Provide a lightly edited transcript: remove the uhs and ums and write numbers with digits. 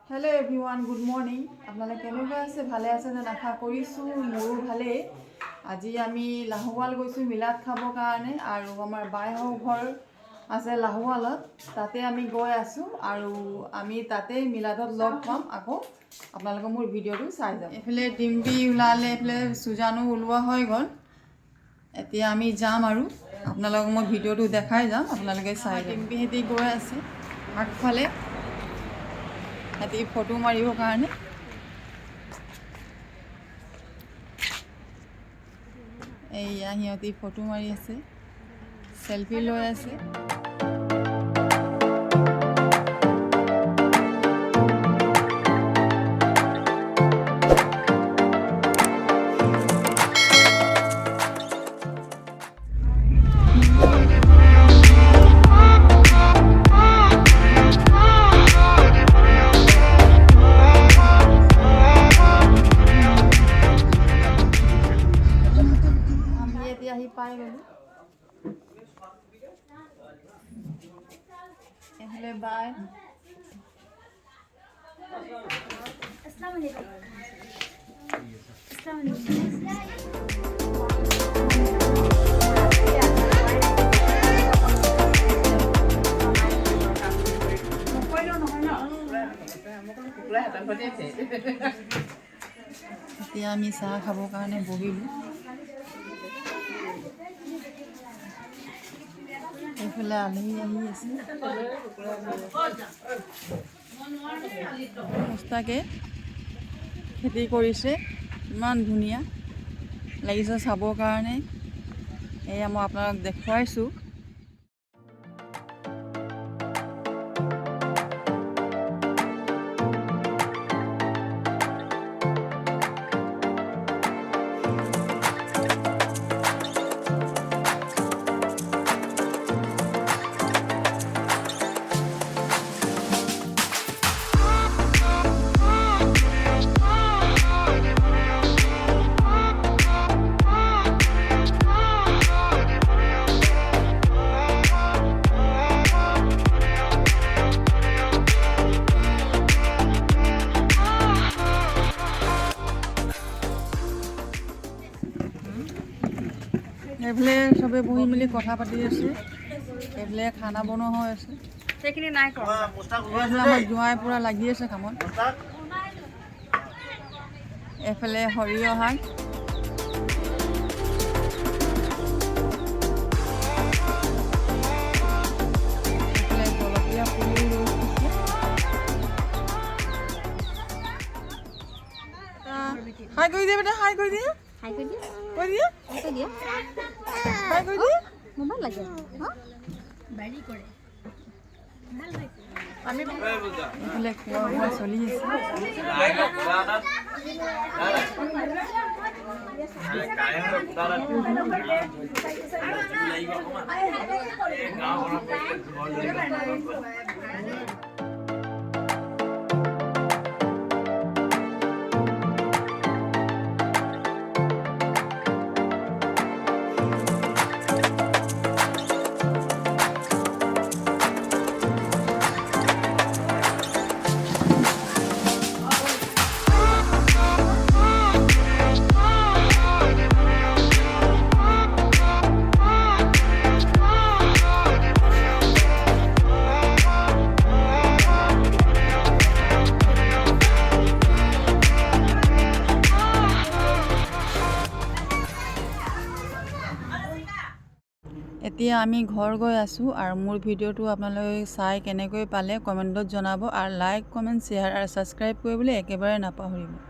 hello everyone good morning आपनाले केनेকুৱা আছে ভালে আছে যেন আশা কৰিছো মোৰো ভালে আজি আমি লাহোৱাল গৈছো মিলাদ খাবৰ কাৰণে আৰু আমাৰ বাইহৰ ঘৰ আছে লাহোৱালত তাতে আমি গৈ আছো আৰু আমি তাতে মিলাদত লগ পাম আকৌ আপোনালোকে মোৰ ভিডিওটো চাই যাম এফালে ডিম্পি উলালে এফালে সুজানো উলোৱা হৈ গল এতিয়া আমি যাম আৰু আপোনালোকক মই ভিডিওটো দেখাই যাম আপোনালোকে চাই ডিম্পি হেতি গৈ আছে আগফালে হাতি ফটো মাৰিব কাৰণে এইয়া হিয়তি ফটো মাৰি আছে সেলফি লৈ আছে पाई गलु एफले बाय अस्सलाम वालेकुम अस्सलाम এতিয়া আমি চাহ খাবৰ কাৰণে বহিলো এফালে আলহী আহি আছে সস্তাকে খেতি কৰিছে ইমান ধুনীয়া লাগিছে চাবৰ কাৰণে এয়া মই আপোনাক দেখুৱাইছো এফালে সবে বহি মিলি কথা পাতি আছে এফালে খানা বনোৱা হৈ আছে সেইখিনি নাই কৰা আমাৰ জুৱাই পুৰা লাগি আছে কামত এফালে সৰিয়হ শাক এফালে জলকীয়া পুলি হাই কৰি দিয়ে বেটা হাই কৰি দিয়ে हाय कर दिया कर दिया कर दिया हाय कर दिया मोबाइल लगे हां बैडी करे ভাল লাগে আমি বলে কোৱা চলি আছে এতিয়া আমি ঘৰ গৈ আছো আৰু মোৰ ভিডিওটো আপোনালোকে চাই কেনেকৈ পালে কমেন্টত জনাব আৰু লাইক কমেন্ট শেয়াৰ আৰু সাবস্ক্ৰাইব কৰিবলৈ একেবাৰে নাপাহৰিব